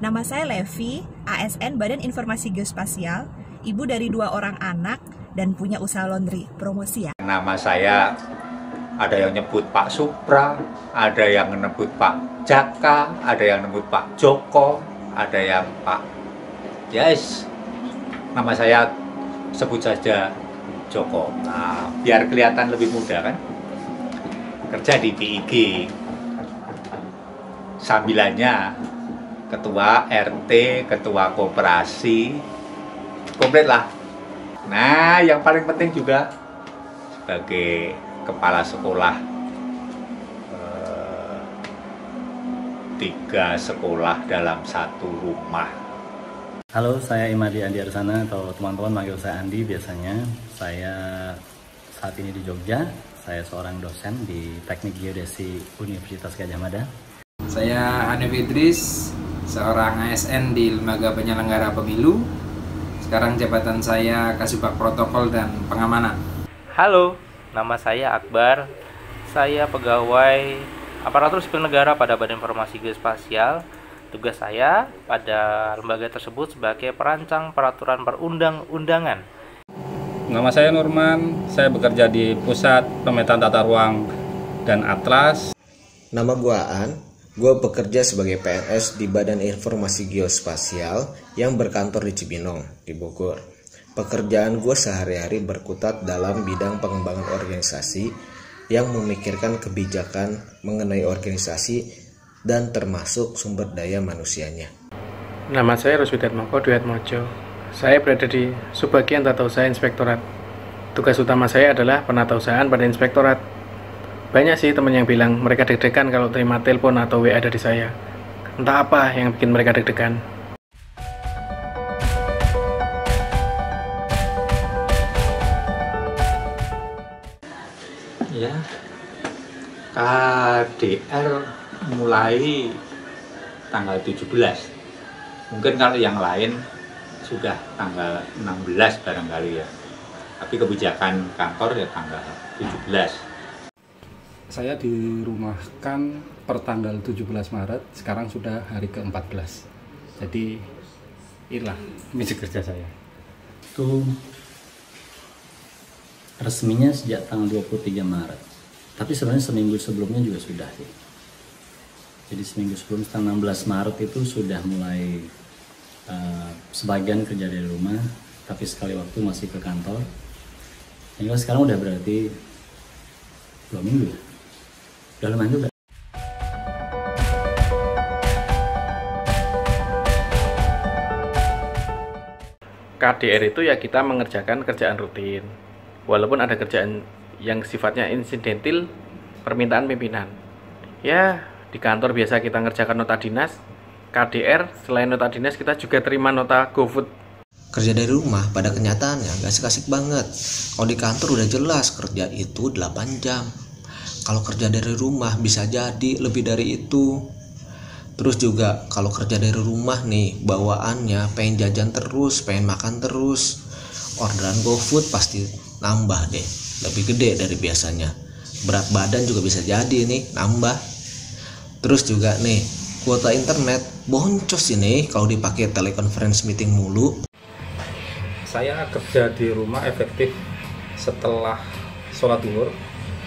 Nama saya Levi, ASN Badan Informasi Geospasial, ibu dari 2 orang anak, dan punya usaha laundry. Promosi ya. Nama saya ada yang nyebut Pak Supra, ada yang nyebut Pak Jaka, ada yang nyebut Pak Joko, ada yang Pak Yes. Nama saya sebut saja Joko. Nah, biar kelihatan lebih mudah kan. Kerja di BIG. Sambilannya ketua RT, ketua koperasi, komplit lah. Nah, yang paling penting juga sebagai kepala sekolah 3 sekolah dalam 1 rumah. Halo, saya Imadi Andi Arsana atau teman-teman manggil saya Andi biasanya. Saya saat ini di Jogja. Saya seorang dosen di Teknik Geodesi Universitas Gadjah Mada. Saya Hanif Idris, seorang ASN di Lembaga Penyelenggara Pemilu. Sekarang jabatan saya Kasubag Protokol dan Pengamanan. Halo, nama saya Akbar. Saya pegawai aparatur sipil negara pada Badan Informasi Geospasial. Tugas saya pada lembaga tersebut sebagai perancang peraturan perundang-undangan. Nama saya Nurman, saya bekerja di Pusat Pemetaan Tata Ruang dan Atlas. Nama gue Aan, gue bekerja sebagai PNS di Badan Informasi Geospasial yang berkantor di Cibinong, di Bogor. Pekerjaan gue sehari-hari berkutat dalam bidang pengembangan organisasi yang memikirkan kebijakan mengenai organisasi dan termasuk sumber daya manusianya. Nama saya Ruswidatmoko Dwiatmojo. Saya berada di Subbagian Tata Usaha Inspektorat. Tugas utama saya adalah penatausahaan pada Inspektorat. Banyak sih teman yang bilang mereka deg-degan kalau terima telepon atau WA dari saya. Entah apa yang bikin mereka deg-degan. Ya, KDR mulai tanggal 17. Mungkin kalau yang lain sudah tanggal 16 barangkali ya. Tapi kebijakan kantor ya tanggal 17. Saya dirumahkan per tanggal 17 Maret, sekarang sudah hari ke-14. Jadi inilah misi kerja saya. Itu resminya sejak tanggal 23 Maret. Tapi sebenarnya seminggu sebelumnya juga sudah sih. Jadi seminggu sebelum tanggal 16 Maret itu sudah mulai sebagian kerja dari rumah, tapi sekali waktu masih ke kantor. Hingga sekarang udah berarti 2 minggu ya. Udah lumayan juga. KDR itu ya kita mengerjakan kerjaan rutin. Walaupun ada kerjaan yang sifatnya insidentil, permintaan pimpinan. Ya, di kantor biasa kita ngerjakan nota dinas. KDR, selain nota dinas kita juga terima nota GoFood. Kerja dari rumah pada kenyataannya gak asik-asik banget. Kalau di kantor udah jelas kerja itu 8 jam. Kalau kerja dari rumah bisa jadi lebih dari itu. Terus juga kalau kerja dari rumah nih, bawaannya pengen jajan terus, pengen makan terus. Orderan GoFood pasti nambah deh, lebih gede dari biasanya. Berat badan juga bisa jadi nih, nambah. Terus juga nih, kuota internet boncos ini kalau dipakai teleconference meeting mulu. Saya kerja di rumah efektif setelah sholat zuhur,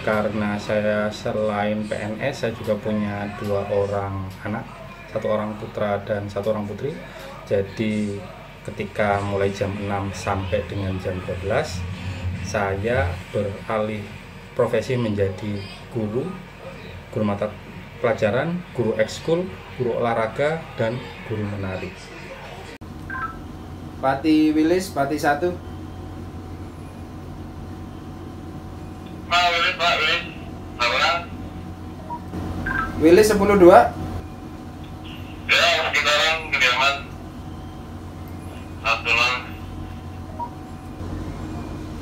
karena saya selain PNS, saya juga punya 2 orang anak, 1 orang putra dan 1 orang putri. Jadi ketika mulai jam 6 sampai dengan jam 12, saya beralih profesi menjadi guru mata pelajaran, guru ekskul, guru olahraga, dan guru menari. Pati Wilis, Pati 1. Pak Wilis. Wilis 10-2. Ya, sekitaran Kediaman. Abdullah.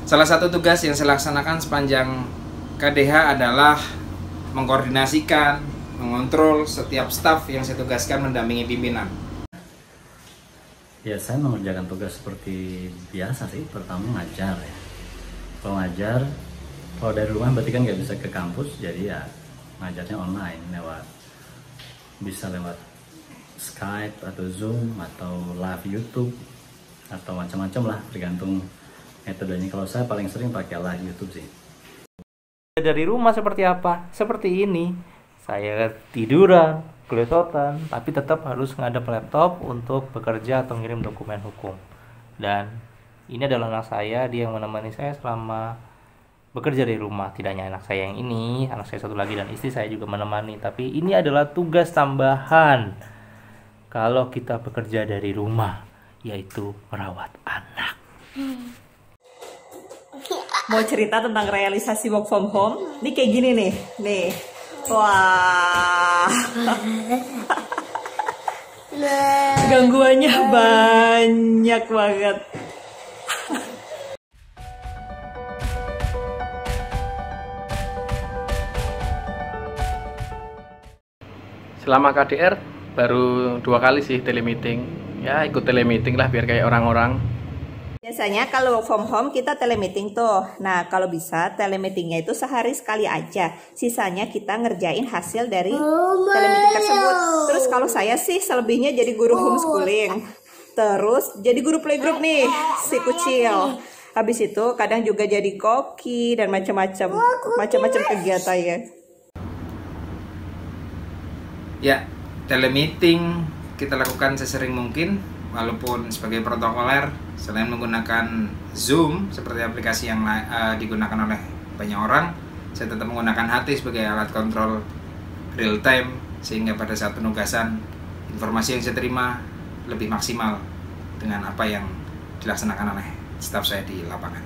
Salah satu tugas yang saya laksanakan sepanjang KDH adalah mengkoordinasikan, mengontrol setiap staf yang saya tugaskan mendampingi pimpinan. Ya, saya mengerjakan tugas seperti biasa sih. Pertama ngajar ya. Kalau ngajar, kalau dari rumah berarti kan nggak bisa ke kampus, jadi ya ngajarnya online bisa lewat Skype atau Zoom atau live YouTube atau macam-macam lah, tergantung metodenya. Kalau saya paling sering pakai live YouTube sih. Dari rumah seperti apa? Seperti ini. Saya tiduran, kelesotan, tapi tetap harus ngadep laptop untuk bekerja atau ngirim dokumen hukum. Dan ini adalah anak saya, dia yang menemani saya selama bekerja dari rumah. Tidak hanya anak saya yang ini, anak saya satu lagi dan istri saya juga menemani. Tapi ini adalah tugas tambahan kalau kita bekerja dari rumah, yaitu merawat anak. Mau cerita tentang realisasi work from home? Ini kayak gini nih. Nih. Wah. Gangguannya banyak banget. Selama KDR baru 2 kali sih telemeeting. Ya ikut telemeeting lah biar kayak orang-orang. Biasanya kalau work from home kita telemeeting tuh. Nah kalau bisa telemeetingnya itu sehari sekali aja. Sisanya kita ngerjain hasil dari telemeeting tersebut. Terus kalau saya sih selebihnya jadi guru homeschooling. Terus jadi guru playgroup nih, si kucil. Habis itu kadang juga jadi koki dan macam-macam kegiatan ya. Ya, telemeeting kita lakukan sesering mungkin. Walaupun sebagai protokoler, selain menggunakan Zoom seperti aplikasi yang digunakan oleh banyak orang, saya tetap menggunakan HT sebagai alat kontrol real time, sehingga pada saat penugasan informasi yang saya terima lebih maksimal dengan apa yang dilaksanakan oleh staf saya di lapangan.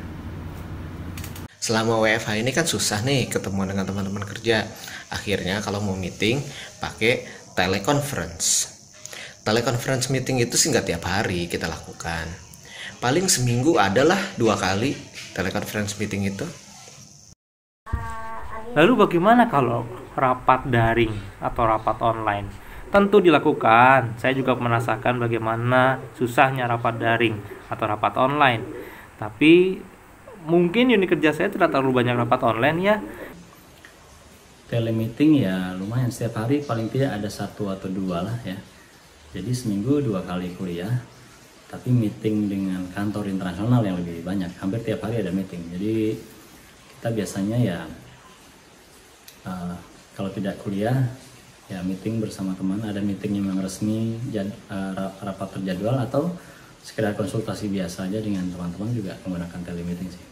Selama WFH ini kan susah nih ketemuan dengan teman-teman kerja. Akhirnya kalau mau meeting pakai teleconference. Teleconference meeting itu sih nggak tiap hari kita lakukan. Paling seminggu adalah 2 kali teleconference meeting itu. Lalu bagaimana kalau rapat daring atau rapat online? Tentu dilakukan. Saya juga merasakan bagaimana susahnya rapat daring atau rapat online. Tapi mungkin unit kerja saya tidak terlalu banyak rapat online ya. Telemeeting ya lumayan, setiap hari paling tidak ada 1 atau 2 lah ya. Jadi seminggu 2 kali kuliah, tapi meeting dengan kantor internasional yang lebih banyak. Hampir tiap hari ada meeting. Jadi kita biasanya ya kalau tidak kuliah ya meeting bersama teman. Ada meeting yang resmi, rapat terjadwal, atau sekedar konsultasi biasa aja dengan teman-teman juga menggunakan telemeeting sih.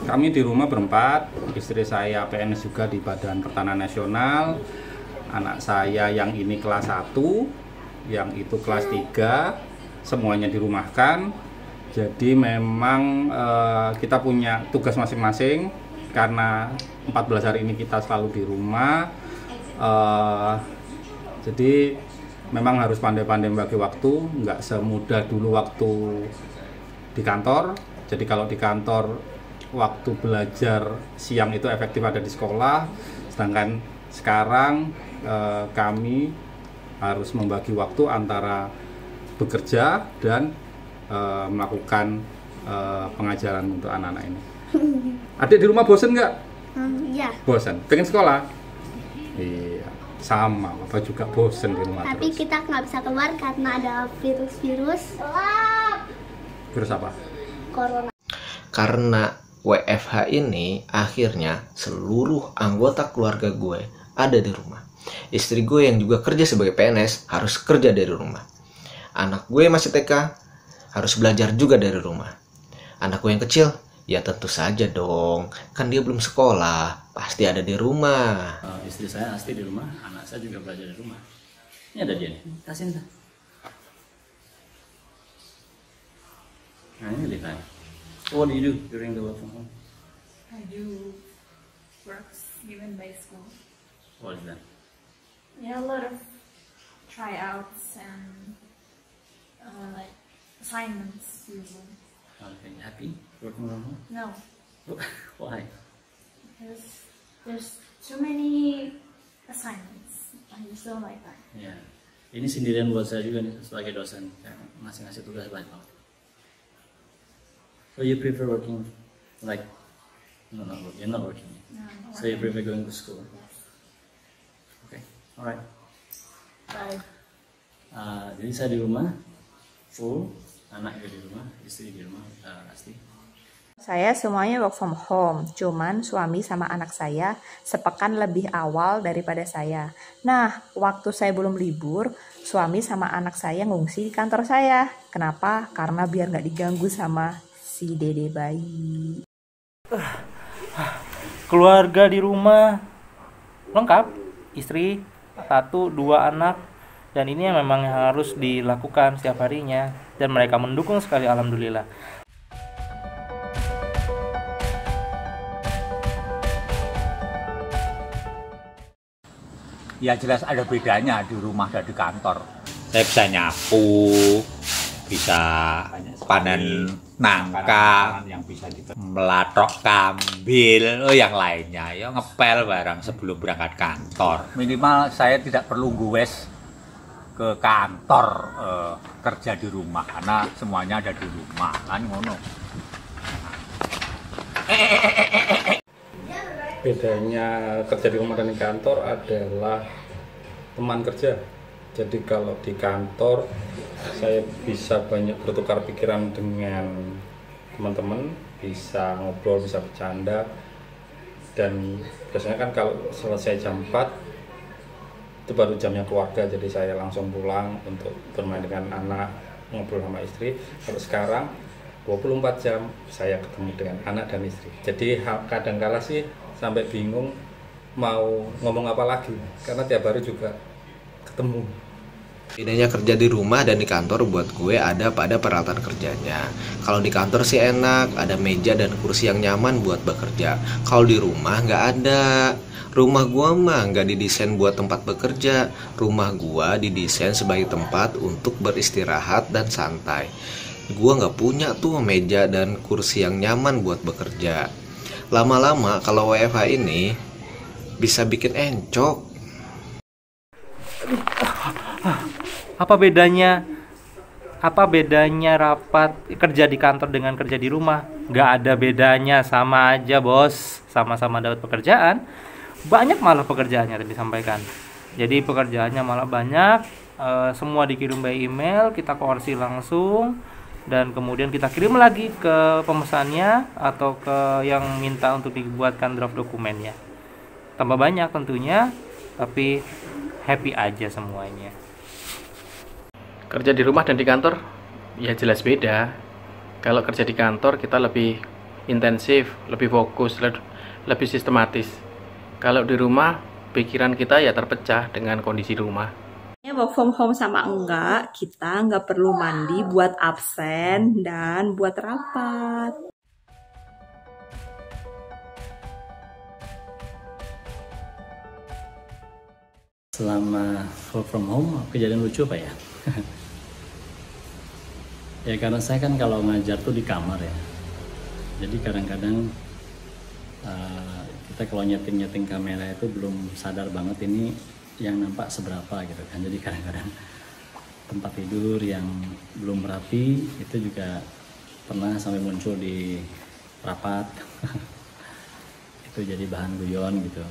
Kami di rumah berempat, istri saya PNS juga di Badan Pertanahan Nasional, anak saya yang ini kelas 1, yang itu kelas 3, semuanya dirumahkan. Jadi memang kita punya tugas masing-masing, karena 14 hari ini kita selalu di rumah. Jadi memang harus pandai-pandai membagi waktu, nggak semudah dulu waktu di kantor. Jadi kalau di kantor waktu belajar siang itu efektif ada di sekolah, sedangkan sekarang kami harus membagi waktu antara bekerja dan melakukan pengajaran untuk anak-anak ini. Adik di rumah bosen nggak? Iya. Bosen? Pengen sekolah? Iya, sama. Bapak juga bosen di rumah. Tapi terus. kita nggak bisa keluar karena ada virus-virus. Virus apa? Corona. Karena WFH ini akhirnya seluruh anggota keluarga gue ada di rumah. Istri gue yang juga kerja sebagai PNS harus kerja dari rumah. Anak gue masih TK harus belajar juga dari rumah. Anak gue yang kecil ya tentu saja dong, kan dia belum sekolah, pasti ada di rumah. Istri saya asli di rumah, anak saya juga belajar di rumah. Ini ada dia nih, kasih nih. Nah ini dia. What do you do during the work from home? I do works given by school. What is that? Yeah, a lot of tryouts and like assignments usually. Okay, happy working from home? No, Why? because there's too many assignments. I just don't like that. Ya, ini sendirian buat saya juga nih sebagai dosen, ngasih tugas banyak. So you prefer working like No, you're not working. No, So you prefer going to school? Okay, alright. Bye. Jadi saya di rumah full, anak juga di rumah, istri di rumah, pasti. Saya semuanya work from home, cuman suami sama anak saya sepekan lebih awal daripada saya. Nah, waktu saya belum libur, suami sama anak saya ngungsi di kantor saya. Kenapa? Karena biar nggak diganggu sama si dede bayi. Keluarga di rumah lengkap, istri, 1, 2 anak, dan ini yang memang harus dilakukan setiap harinya, dan mereka mendukung sekali, alhamdulillah. Ya jelas ada bedanya di rumah dan di kantor. Saya bisa nyapu, bisa panen nangka, melatok kambil, yang lainnya, ya ngepel barang sebelum berangkat kantor. Minimal saya tidak perlu gues ke kantor kerja di rumah, karena semuanya ada di rumah, kan ngono. Bedanya kerja di rumah dan di kantor adalah teman kerja. Jadi kalau di kantor saya bisa banyak bertukar pikiran dengan teman-teman, bisa ngobrol, bisa bercanda, dan biasanya kan kalau selesai jam 4 itu baru jamnya keluarga, jadi saya langsung pulang untuk bermain dengan anak, ngobrol sama istri. Kalau sekarang 24 jam saya ketemu dengan anak dan istri, jadi kadang-kala sih sampai bingung mau ngomong apa lagi, karena tiap hari juga ketemu. Bedanya kerja di rumah dan di kantor buat gue ada pada peralatan kerjanya. Kalau di kantor sih enak, ada meja dan kursi yang nyaman buat bekerja. Kalau di rumah nggak ada. Rumah gue mah nggak didesain buat tempat bekerja. Rumah gue didesain sebagai tempat untuk beristirahat dan santai. Gue nggak punya tuh meja dan kursi yang nyaman buat bekerja. Lama-lama kalau WFH ini bisa bikin encok. Apa bedanya rapat kerja di kantor dengan kerja di rumah? Nggak ada bedanya, sama aja bos, sama-sama dapat pekerjaan. Banyak malah pekerjaannya tadi disampaikan. Jadi pekerjaannya malah banyak, semua dikirim by email, kita koordinasi langsung, dan kemudian kita kirim lagi ke pemesannya atau ke yang minta untuk dibuatkan draft dokumennya. Tambah banyak tentunya, tapi happy aja semuanya. Kerja di rumah dan di kantor ya jelas beda. Kalau kerja di kantor kita lebih intensif, lebih fokus, lebih sistematis. Kalau di rumah pikiran kita ya terpecah dengan kondisi rumah. Work from home sama enggak, kita nggak perlu mandi buat absen dan buat rapat. Selama work from home, kejadian lucu apa ya? Ya karena saya kan kalau ngajar tuh di kamar ya. Jadi kadang-kadang kita kalau nyeting kamera itu belum sadar banget ini yang nampak seberapa gitu kan. Jadi kadang-kadang tempat tidur yang belum rapi itu juga pernah sampai muncul di rapat. Itu jadi bahan guyon gitu.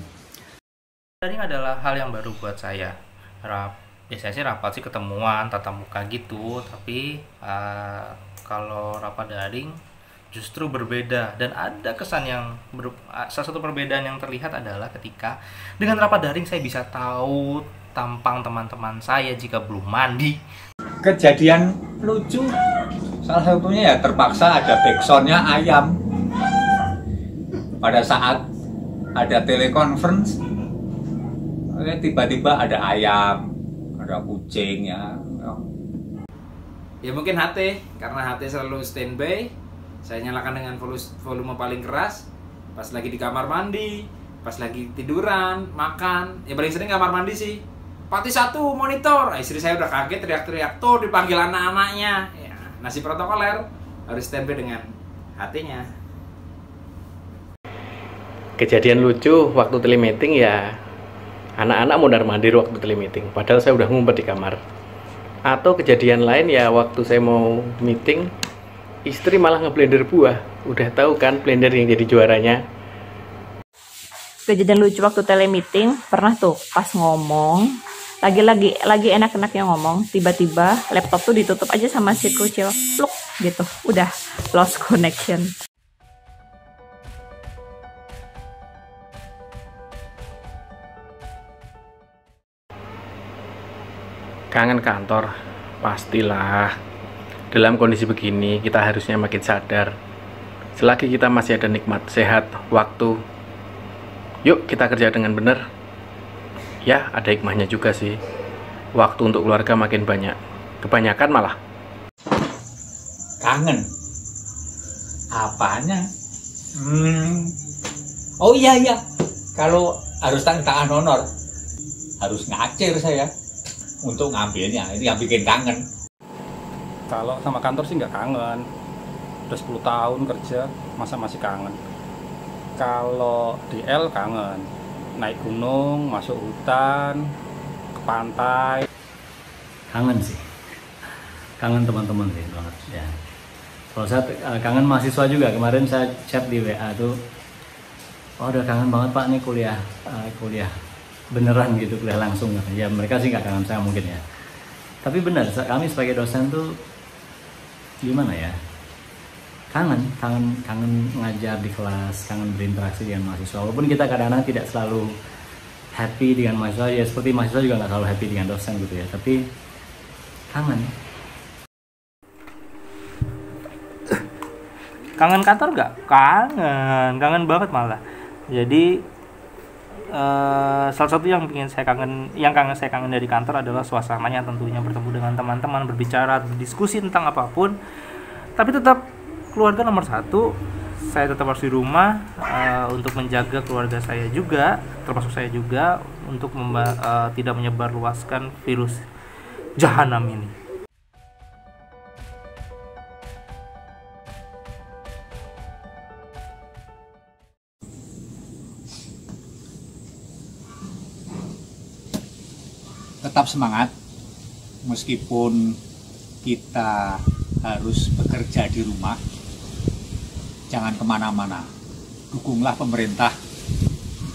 Tadi adalah hal yang baru buat saya. Biasanya sih rapat sih ketemuan tatap muka gitu, tapi kalau rapat daring justru berbeda, dan ada kesan yang salah satu perbedaan yang terlihat adalah ketika dengan rapat daring saya bisa tahu tampang teman-teman saya jika belum mandi. Kejadian lucu salah satunya ya terpaksa ada backsoundnya ayam pada saat ada teleconference, tiba-tiba ada ayam, ada kucing ya. Ya mungkin HT, karena HT selalu standby. Saya nyalakan dengan volume paling keras pas lagi di kamar mandi, pas lagi tiduran, makan. Ya paling sering kamar mandi sih. Pati 1 monitor. Istri saya udah kaget, teriak-teriak tuh dipanggil anak-anaknya. Ya, nasi protokoler harus standby dengan HT-nya. Kejadian lucu waktu telemeeting ya, anak-anak mondar mandir waktu telemeeting, padahal saya udah ngumpet di kamar. Atau kejadian lain ya waktu saya mau meeting, istri malah ngeblender buah. Udah tahu kan blender yang jadi juaranya. Kejadian lucu waktu telemeeting, pernah tuh pas ngomong, lagi enak-enaknya ngomong, tiba-tiba laptop tuh ditutup aja sama si kucil, pluk gitu, udah lost connection. Kangen kantor? Pastilah. Dalam kondisi begini, kita harusnya makin sadar. Selagi kita masih ada nikmat, sehat, waktu, yuk kita kerja dengan benar. Ya, ada hikmahnya juga sih. Waktu untuk keluarga makin banyak. Kebanyakan malah. Kangen? Apanya? Oh iya. Kalau harus tangan honor, harus ngacir saya untuk ngambilnya. Ini yang bikin kangen. Kalau sama kantor sih nggak kangen. Udah 10 tahun kerja, masa masih kangen. Kalau di L kangen. Naik gunung, masuk hutan, ke pantai. Kangen sih. Kangen teman-teman sih banget ya. Kalau saya kangen mahasiswa juga. Kemarin saya chat di WA tuh, oh udah kangen banget Pak nih kuliah beneran gitu, kuliah langsung. Ya mereka sih nggak kangen saya mungkin ya. Tapi benar, kami sebagai dosen tuh gimana ya? Kangen ngajar di kelas, kangen berinteraksi dengan mahasiswa. Walaupun kita kadang-kadang tidak selalu happy dengan mahasiswa, ya seperti mahasiswa juga nggak selalu happy dengan dosen gitu ya. Tapi kangen. Kangen kantor nggak? Kangen banget malah. Jadi salah satu yang saya kangen dari kantor adalah suasananya, tentunya bertemu dengan teman-teman, berbicara, berdiskusi tentang apapun. Tapi tetap keluarga nomor satu. Saya tetap harus di rumah untuk menjaga keluarga saya juga, termasuk saya juga, untuk tidak menyebarluaskan virus jahanam ini. Tetap semangat, meskipun kita harus bekerja di rumah. Jangan kemana-mana. Dukunglah pemerintah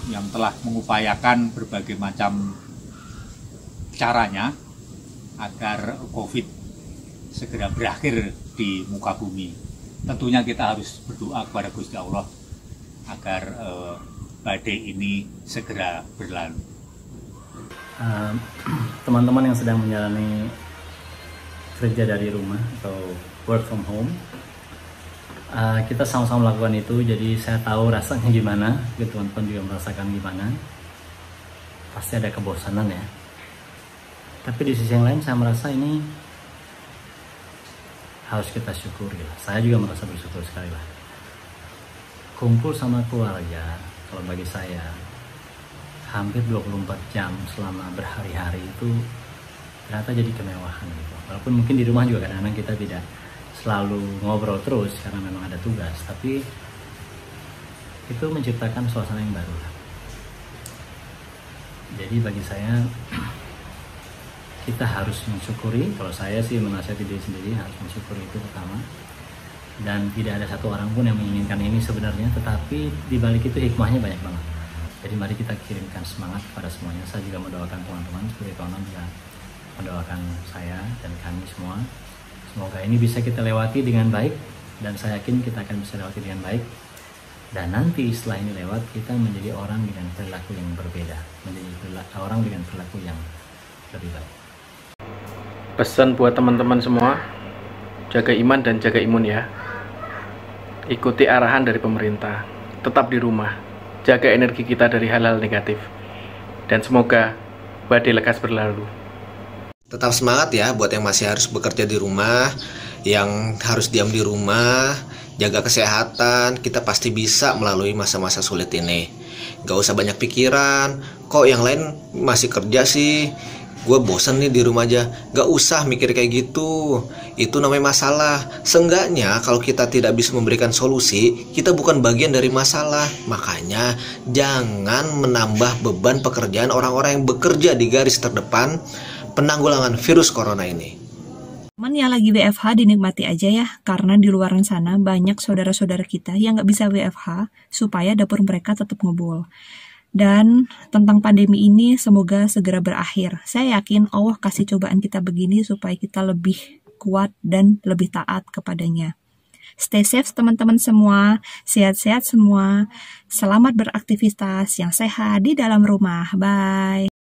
yang telah mengupayakan berbagai macam caranya agar COVID segera berakhir di muka bumi. Tentunya kita harus berdoa kepada Gusti Allah agar badai ini segera berlalu. Teman-teman yang sedang menjalani kerja dari rumah atau work from home, kita sama-sama melakukan itu, jadi saya tahu rasanya gimana, teman-teman juga merasakan gimana. Pasti ada kebosanan ya, tapi di sisi yang lain saya merasa ini harus kita syukuri lah. Saya juga merasa bersyukur sekali lah. Kumpul sama keluarga, kalau bagi saya hampir 24 jam selama berhari-hari itu ternyata jadi kemewahan gitu. Walaupun mungkin di rumah juga kadang-kadang kita tidak selalu ngobrol terus karena memang ada tugas, tapi itu menciptakan suasana yang baru lah. Jadi bagi saya kita harus mensyukuri. Kalau saya sih menasihati diri sendiri, harus mensyukuri itu pertama. Dan tidak ada satu orang pun yang menginginkan ini sebenarnya, tetapi dibalik itu hikmahnya banyak banget. Jadi mari kita kirimkan semangat kepada semuanya. Saya juga mendoakan teman-teman, seperti kawan juga mendoakan saya dan kami semua. Semoga ini bisa kita lewati dengan baik, dan saya yakin kita akan bisa lewati dengan baik. Dan nanti setelah ini lewat, kita menjadi orang dengan perilaku yang berbeda, menjadi orang dengan perilaku yang lebih baik. Pesan buat teman-teman semua, jaga iman dan jaga imun ya. Ikuti arahan dari pemerintah, tetap di rumah, jaga energi kita dari hal-hal negatif, dan semoga badai lekas berlalu. Tetap semangat ya buat yang masih harus bekerja di rumah, yang harus diam di rumah, jaga kesehatan. Kita pasti bisa melalui masa-masa sulit ini. Gak usah banyak pikiran, kok yang lain masih kerja sih, gue bosen nih di rumah aja. Gak usah mikir kayak gitu, itu namanya masalah. Seenggaknya kalau kita tidak bisa memberikan solusi, kita bukan bagian dari masalah. Makanya jangan menambah beban pekerjaan orang-orang yang bekerja di garis terdepan penanggulangan virus corona ini. Teman yang lagi WFH dinikmati aja ya, karena di luar sana banyak saudara-saudara kita yang nggak bisa WFH supaya dapur mereka tetap ngebul. Dan tentang pandemi ini semoga segera berakhir. Saya yakin Allah kasih cobaan kita begini supaya kita lebih kuat dan lebih taat kepadanya. Stay safe teman-teman semua, sehat-sehat semua. Selamat beraktivitas yang sehat di dalam rumah. Bye.